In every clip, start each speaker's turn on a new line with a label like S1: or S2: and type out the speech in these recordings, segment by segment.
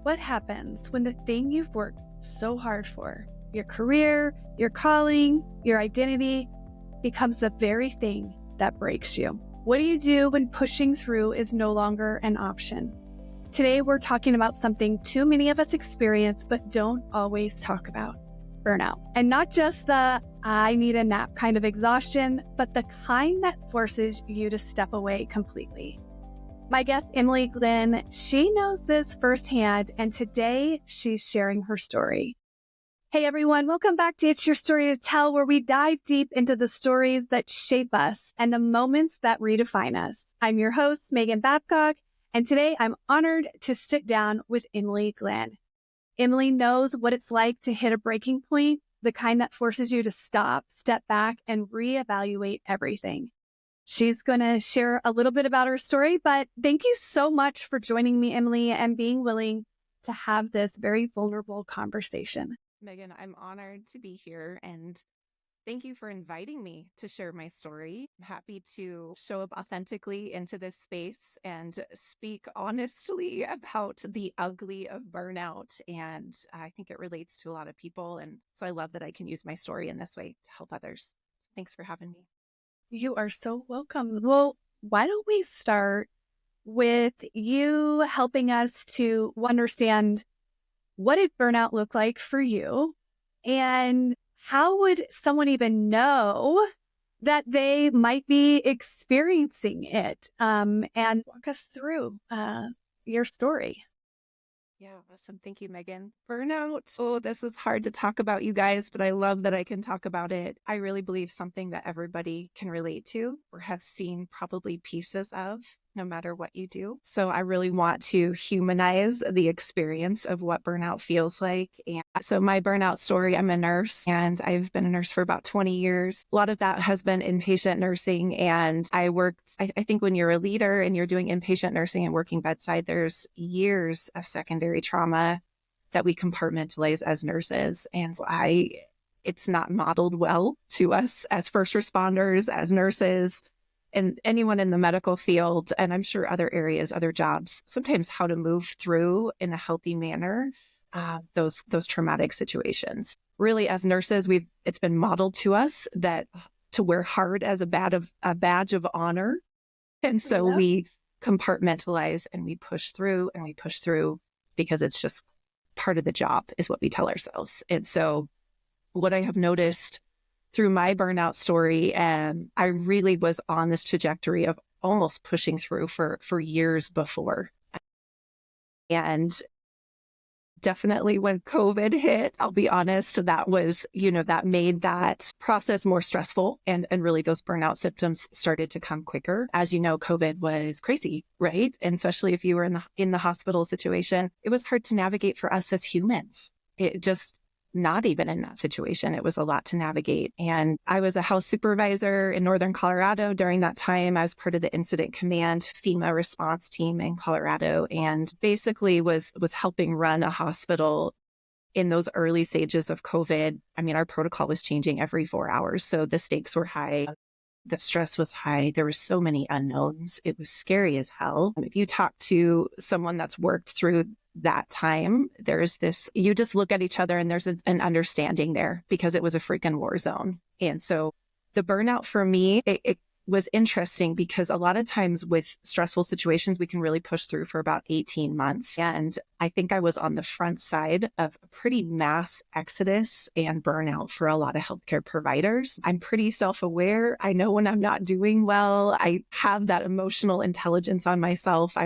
S1: What happens when the thing you've worked so hard for, your career, your calling, your identity, becomes the very thing that breaks you? What do you do when pushing through is no longer an option? Today, we're talking about something too many of us experience but don't always talk about: burnout. And not just the I need a nap kind of exhaustion, but the kind that forces you to step away completely. My guest, Emily Glenn, she knows this firsthand, and today she's sharing her story. Hey everyone, welcome back to It's Your Story to Tell, where we dive deep into the stories that shape us and the moments that redefine us. I'm your host, Megan Babcock, and today I'm honored to sit down with Emily Glenn. Emily knows what it's like to hit a breaking point, the kind that forces you to stop, step back, and reevaluate everything. She's going to share a little bit about her story, but thank you so much for joining me, Emily, and being willing to have this very vulnerable conversation.
S2: Megan, I'm honored to be here, and thank you for inviting me to share my story. I'm happy to show up authentically into this space and speak honestly about the ugly of burnout. And I think it relates to a lot of people. And so I love that I can use my story in this way to help others. Thanks for having me.
S1: You are so welcome. Well, why don't we start with you helping us to understand what did burnout look like for you, and how would someone even know that they might be experiencing it, and walk us through your story.
S2: Yeah, awesome. Thank you, Megan. Burnout. Oh, this is hard to talk about, you guys, but I love that I can talk about it. I really believe something that everybody can relate to or have seen probably pieces of, no matter what you do. So I really want to humanize the experience of what burnout feels like. And so my burnout story, I'm a nurse, and I've been a nurse for about 20 years. A lot of that has been inpatient nursing. And I think when you're a leader and you're doing inpatient nursing and working bedside, there's years of secondary trauma that we compartmentalize as nurses. And it's not modeled well to us as first responders, as nurses, and anyone in the medical field, and I'm sure other areas, other jobs, sometimes how to move through in a healthy manner, those traumatic situations. Really, as nurses, it's been modeled to us that to wear hard as a badge of honor. And so we compartmentalize and we push through because it's just part of the job, is what we tell ourselves. And so what I have noticed through my burnout story, I really was on this trajectory of almost pushing through for years before. And definitely when COVID hit, I'll be honest, that was, that made that process more stressful. And really those burnout symptoms started to come quicker. As you know, COVID was crazy, right? And especially if you were in the hospital situation, it was hard to navigate for us as humans. It just, not even in that situation, it was a lot to navigate. And I was a house supervisor in Northern Colorado during that time. I was part of the Incident Command FEMA response team in Colorado, and basically was helping run a hospital in those early stages of COVID. I mean, our protocol was changing every 4 hours. So the stakes were high. The stress was high. There were so many unknowns. It was scary as hell. If you talk to someone that's worked through that time, you just look at each other and there's an understanding there, because it was a freaking war zone. And so the burnout for me, it was interesting because a lot of times with stressful situations, we can really push through for about 18 months. And I think I was on the front side of a pretty mass exodus and burnout for a lot of healthcare providers. I'm pretty self-aware. I know when I'm not doing well. I have that emotional intelligence on myself.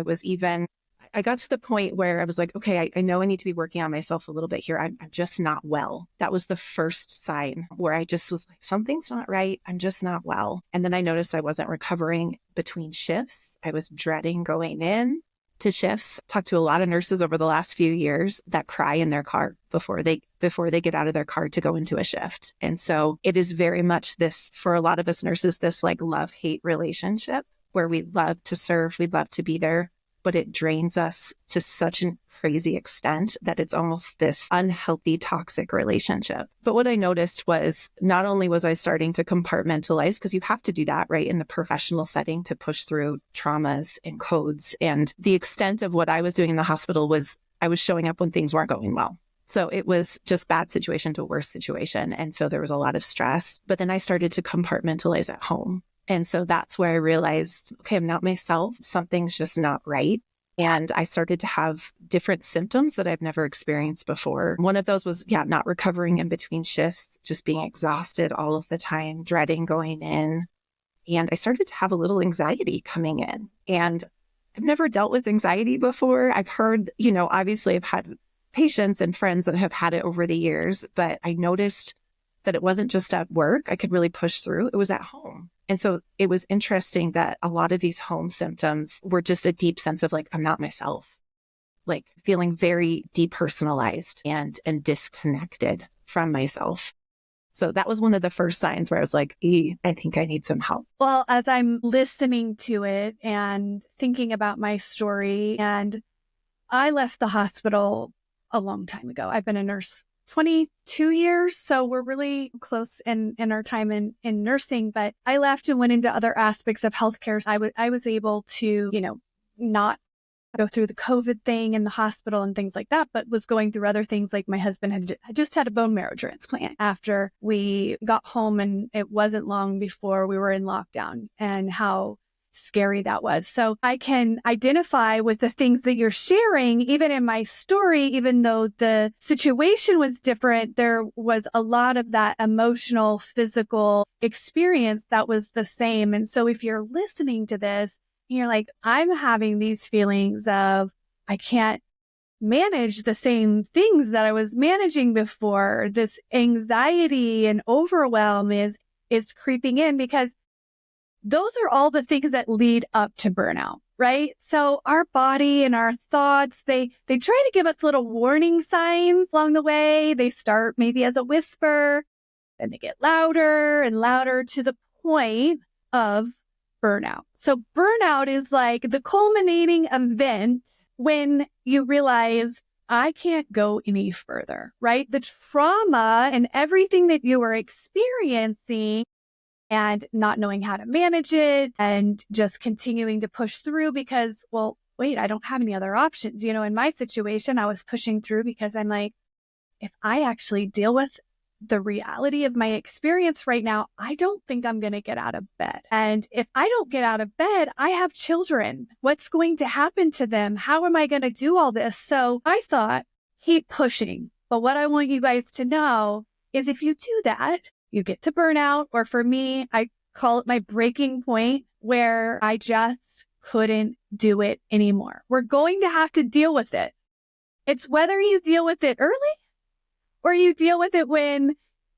S2: I got to the point where I was like, okay, I know I need to be working on myself a little bit here. I'm just not well. That was the first sign where I just was like, something's not right. I'm just not well. And then I noticed I wasn't recovering between shifts. I was dreading going in to shifts. Talked to a lot of nurses over the last few years that cry in their car before they get out of their car to go into a shift. And so it is very much this, for a lot of us nurses, this like love-hate relationship where we love to serve, we love to be there, but it drains us to such a crazy extent that it's almost this unhealthy, toxic relationship. But what I noticed was not only was I starting to compartmentalize, because you have to do that, right, in the professional setting to push through traumas and codes. And the extent of what I was doing in the hospital was I was showing up when things weren't going well. So it was just bad situation to worse situation. And so there was a lot of stress. But then I started to compartmentalize at home. And so that's where I realized, okay, I'm not myself. Something's just not right. And I started to have different symptoms that I've never experienced before. One of those was, not recovering in between shifts, just being exhausted all of the time, dreading going in. And I started to have a little anxiety coming in. And I've never dealt with anxiety before. I've heard, obviously I've had patients and friends that have had it over the years, but I noticed that it wasn't just at work. I could really push through. It was at home. And so it was interesting that a lot of these home symptoms were just a deep sense of like, I'm not myself, like feeling very depersonalized and disconnected from myself. So that was one of the first signs where I was like, I think I need some help.
S1: Well, as I'm listening to it and thinking about my story, and I left the hospital a long time ago. I've been a nurse 22 years. So we're really close in our time in nursing, but I left and went into other aspects of healthcare. So I was able to, not go through the COVID thing in the hospital and things like that, but was going through other things like my husband had just had a bone marrow transplant after we got home, and it wasn't long before we were in lockdown, and how scary that was. So I can identify with the things that you're sharing, even in my story, even though the situation was different, there was a lot of that emotional, physical experience that was the same. And so if you're listening to this, you're like, I'm having these feelings of, I can't manage the same things that I was managing before. This anxiety and overwhelm is creeping in, because those are all the things that lead up to burnout, right? So our body and our thoughts, they try to give us little warning signs along the way. They start maybe as a whisper, and they get louder and louder to the point of burnout. So burnout is like the culminating event when you realize, I can't go any further, right? The trauma and everything that you were experiencing and not knowing how to manage it and just continuing to push through because, well, wait, I don't have any other options. In my situation, I was pushing through because I'm like, if I actually deal with the reality of my experience right now, I don't think I'm going to get out of bed. And if I don't get out of bed, I have children. What's going to happen to them? How am I going to do all this? So I thought, keep pushing. But what I want you guys to know is if you do that, you get to burnout, or for me, I call it my breaking point, where I just couldn't do it anymore. We're going to have to deal with it. It's whether you deal with it early or you deal with it when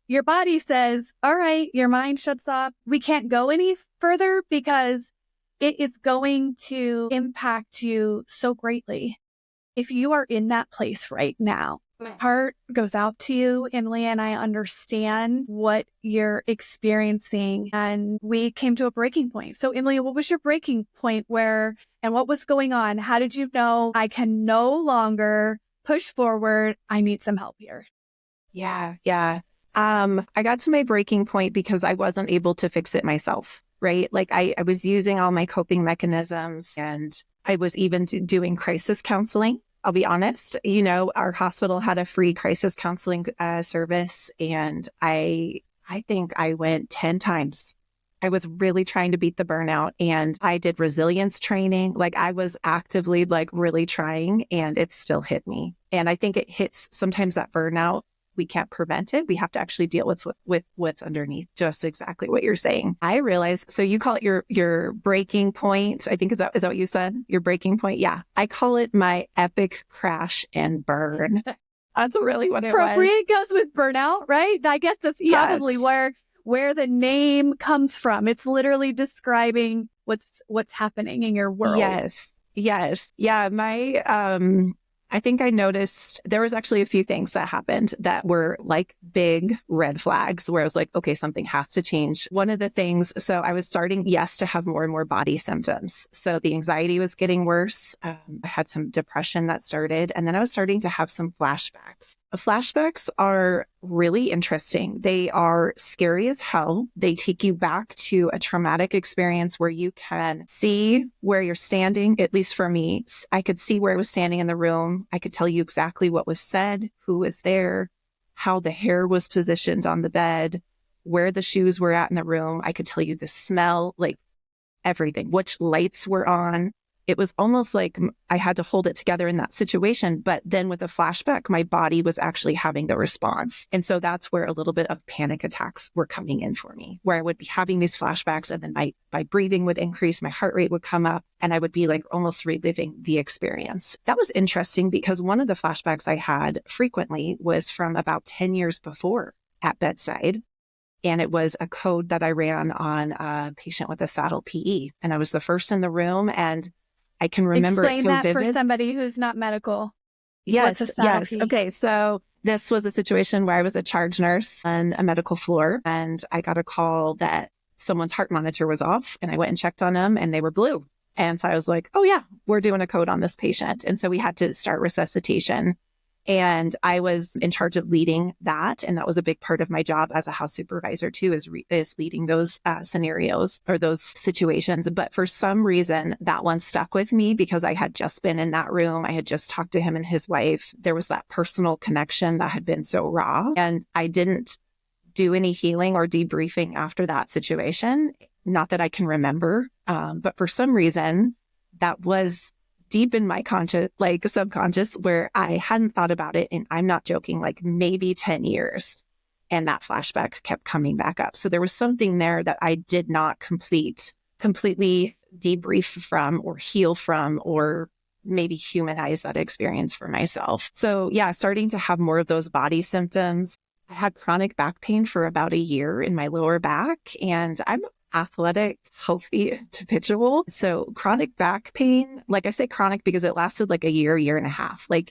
S1: your body says, all right, your mind shuts off. We can't go any further because it is going to impact you so greatly. If you are in that place right now, my heart goes out to you, Emily, and I understand what you're experiencing. And we came to a breaking point. So, Emily, what was your breaking point and what was going on? How did you know I can no longer push forward? I need some help here.
S2: Yeah. I got to my breaking point because I wasn't able to fix it myself, right? Like I was using all my coping mechanisms, and I was even doing crisis counseling. I'll be honest, our hospital had a free crisis counseling service, and I think I went 10 times. I was really trying to beat the burnout, and I did resilience training. Like I was actively like really trying, and it still hit me. And I think it hits sometimes that burnout. We can't prevent it. We have to actually deal with what's underneath, just exactly what you're saying. I realized, so you call it your breaking point. I think is that what you said? Your breaking point? Yeah. I call it my epic crash and burn. That's really what it was.
S1: Appropriate goes with burnout, right? I guess that's probably where the name comes from. It's literally describing what's happening in your world.
S2: Yes. Yeah. I think I noticed there was actually a few things that happened that were like big red flags where I was like, okay, something has to change. One of the things, so I was starting, to have more and more body symptoms. So the anxiety was getting worse. I had some depression that started, and then I was starting to have some flashbacks. Flashbacks are really interesting. They are scary as hell. They take you back to a traumatic experience where you can see where you're standing. At least for me, I could see where I was standing in the room. I could tell you exactly what was said, who was there, how the hair was positioned on the bed, where the shoes were at in the room. I could tell you the smell, like everything, which lights were on. It was almost like I had to hold it together in that situation. But then with a flashback, my body was actually having the response. And so that's where a little bit of panic attacks were coming in for me, where I would be having these flashbacks and then my breathing would increase, my heart rate would come up, and I would be like almost reliving the experience. That was interesting because one of the flashbacks I had frequently was from about 10 years before at bedside. And it was a code that I ran on a patient with a saddle PE. And I was the first in the room, and I can remember
S1: Explain
S2: it so
S1: that
S2: vivid.
S1: for somebody who's not medical.
S2: Yes,
S1: What's a saddle
S2: yes.
S1: PE?
S2: Okay, so this was a situation where I was a charge nurse on a medical floor, and I got a call that someone's heart monitor was off, and I went and checked on them, and they were blue. And so I was like, oh yeah, we're doing a code on this patient. And so we had to start resuscitation. And I was in charge of leading that. And that was a big part of my job as a house supervisor too, is leading those scenarios or those situations. But for some reason, that one stuck with me because I had just been in that room. I had just talked to him and his wife. There was that personal connection that had been so raw. And I didn't do any healing or debriefing after that situation. Not that I can remember. But for some reason, that was deep in my conscious, like subconscious, where I hadn't thought about it. And I'm not joking, like maybe 10 years. And that flashback kept coming back up. So there was something there that I did not completely debrief from or heal from, or maybe humanize that experience for myself. So yeah, starting to have more of those body symptoms. I had chronic back pain for about a year in my lower back, and I'm athletic, healthy individual. So chronic back pain, like I say chronic because it lasted like a year and a half. Like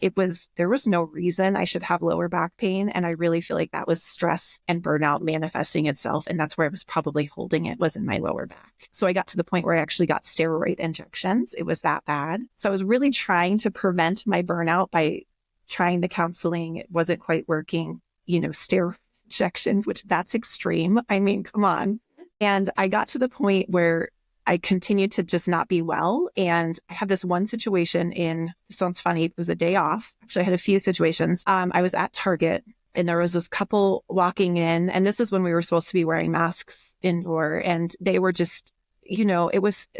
S2: there was no reason I should have lower back pain. And I really feel like that was stress and burnout manifesting itself. And that's where I was probably holding it, was in my lower back. So I got to the point where I actually got steroid injections. It was that bad. So I was really trying to prevent my burnout by trying the counseling. It wasn't quite working, steroid injections, which that's extreme. I mean, come on. And I got to the point where I continued to just not be well. And I had this one situation it sounds funny, it was a day off. Actually, I had a few situations. I was at Target and there was this couple walking in, and this is when we were supposed to be wearing masks indoor. And they were just,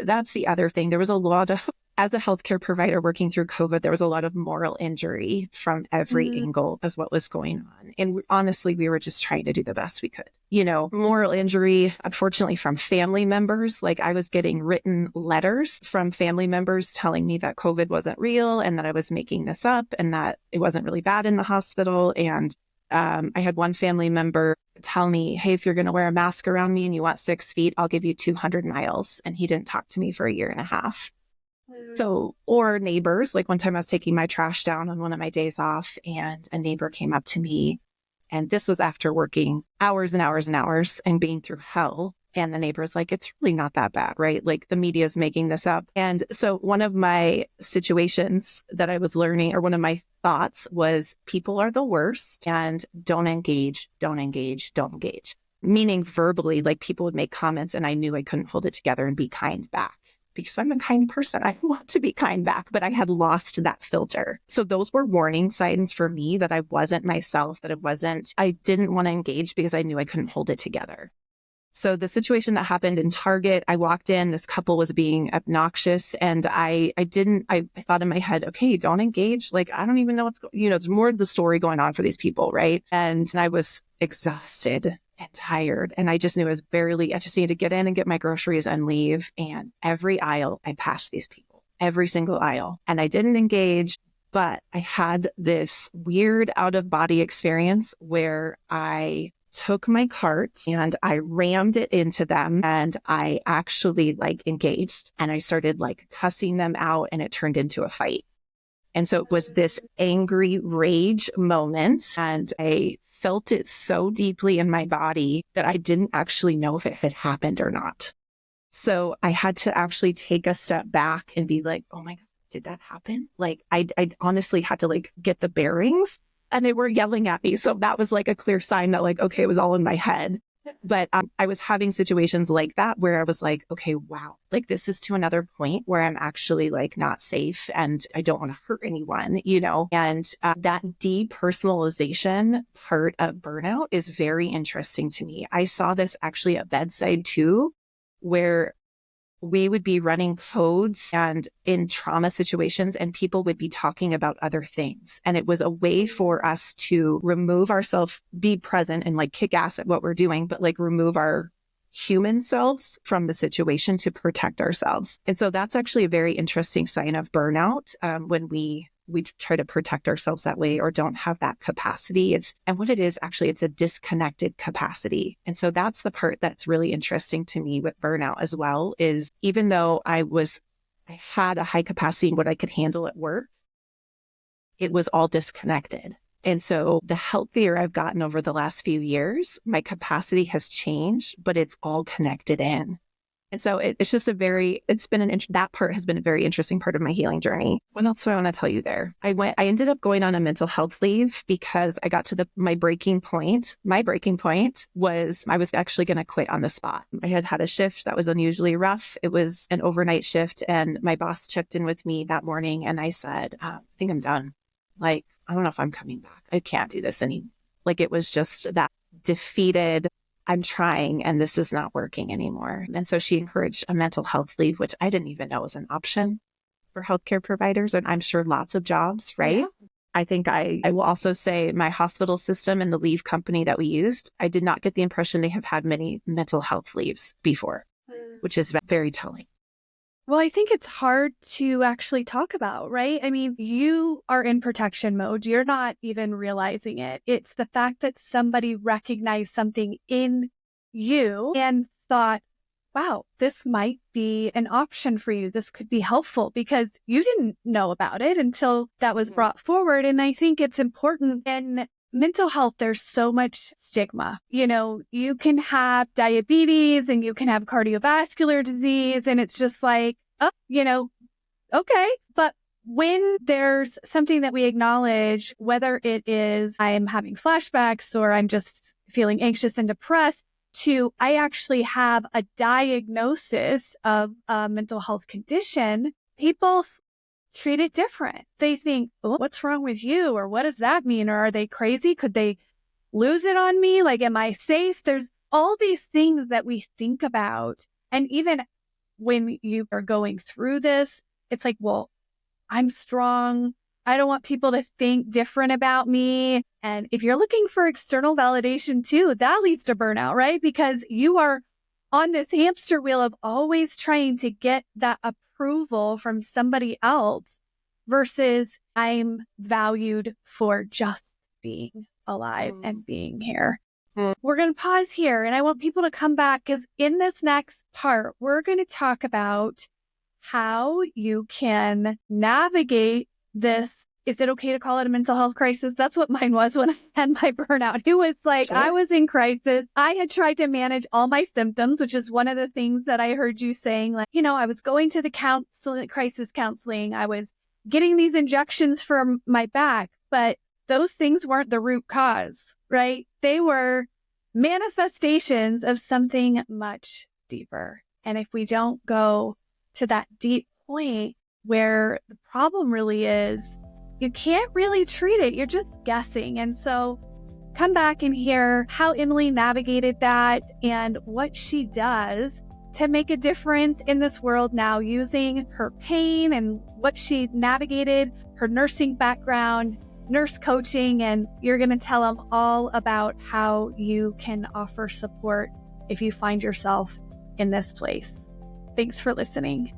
S2: that's the other thing. There was a lot of, as a healthcare provider working through COVID, there was a lot of moral injury from every angle of what was going on. And honestly, we were just trying to do the best we could. Moral injury, unfortunately, from family members. Like I was getting written letters from family members telling me that COVID wasn't real and that I was making this up and that it wasn't really bad in the hospital. And I had one family member tell me, hey, if you're going to wear a mask around me and you want 6 feet, I'll give you 200 miles. And he didn't talk to me for a year and a half. So, or neighbors, like one time I was taking my trash down on one of my days off and a neighbor came up to me, and this was after working hours and hours and hours and being through hell. And the neighbor's like, it's really not that bad, right? Like the media is making this up. And so one of my situations that I was learning, or one of my thoughts was, people are the worst and don't engage. Meaning verbally, like people would make comments and I knew I couldn't hold it together and be kind back. Because I'm a kind person. I want to be kind back, but I had lost that filter. So those were warning signs for me that I wasn't myself, I didn't want to engage because I knew I couldn't hold it together. So the situation that happened in Target, I walked in, this couple was being obnoxious, and I thought in my head, okay, don't engage. Like, I don't even know there's more of the story going on for these people, right? And I was exhausted and tired. And I just knew I just needed to get in and get my groceries and leave. And every aisle, I passed these people, every single aisle. And I didn't engage, but I had this weird out of body experience where I took my cart and I rammed it into them, and I actually engaged, and I started cussing them out, and it turned into a fight. And so it was this angry rage moment, and I felt it so deeply in my body that I didn't actually know if it had happened or not. So I had to actually take a step back and be like, oh my God, did that happen? I honestly had to get the bearings. and they were yelling at me. So that was like a clear sign that like, okay, it was all in my head. But I was having situations like that where I was like, okay, wow, like this is to another point where I'm actually like not safe and I don't want to hurt anyone, and that depersonalization part of burnout is very interesting to me. I saw this actually at bedside too, where we would be running codes and in trauma situations and people would be talking about other things. And it was a way for us to remove ourselves, be present and like kick ass at what we're doing, but like remove our human selves from the situation to protect ourselves. And so that's actually a very interesting sign of burnout when we try to protect ourselves that way or don't have that capacity. And what it is, actually, it's a disconnected capacity. And so that's the part that's really interesting to me with burnout as well, is even though I had a high capacity in what I could handle at work, it was all disconnected. And so the healthier I've gotten over the last few years, my capacity has changed, but it's all connected in. And so it's just that part has been a very interesting part of my healing journey. What else do I want to tell you there? I ended up going on a mental health leave because I got to my breaking point. My breaking point was I was actually going to quit on the spot. I had a shift that was unusually rough. It was an overnight shift and my boss checked in with me that morning and I said, I think I'm done. Like, I don't know if I'm coming back. I can't do this anymore. Like it was just that defeated, I'm trying and this is not working anymore. And so she encouraged a mental health leave, which I didn't even know was an option for healthcare providers. And I'm sure lots of jobs, right? Yeah. I think I will also say my hospital system and the leave company that we used, I did not get the impression they have had many mental health leaves before, which is very telling.
S1: Well, I think it's hard to actually talk about, right? I mean, you are in protection mode. You're not even realizing it. It's the fact that somebody recognized something in you and thought, wow, this might be an option for you. This could be helpful because you didn't know about it until that was brought forward. And I think it's important. In mental health, there's so much stigma. You can have diabetes and you can have cardiovascular disease. And it's just like, okay. But when there's something that we acknowledge, whether it is I'm having flashbacks or I'm just feeling anxious and depressed, to I actually have a diagnosis of a mental health condition, people treat it different. They think, what's wrong with you? Or what does that mean? Or are they crazy? Could they lose it on me? Like, am I safe? There's all these things that we think about. And even when you are going through this, it's like, well, I'm strong. I don't want people to think different about me. And if you're looking for external validation too, that leads to burnout, right? Because you are on this hamster wheel of always trying to get that approval from somebody else versus I'm valued for just being alive and being here. We're going to pause here and I want people to come back because in this next part, we're going to talk about how you can navigate this. Is it okay to call it a mental health crisis? That's what mine was when I had my burnout. It was like, sure. I was in crisis. I had tried to manage all my symptoms, which is one of the things that I heard you saying, like, I was going to the crisis counseling. I was getting these injections for my back, but those things weren't the root cause, right? They were manifestations of something much deeper. And if we don't go to that deep point where the problem really is, you can't really treat it. You're just guessing. And so come back and hear how Emily navigated that and what she does to make a difference in this world now using her pain and what she navigated, her nursing background, nurse coaching, and you're going to tell them all about how you can offer support if you find yourself in this place. Thanks for listening.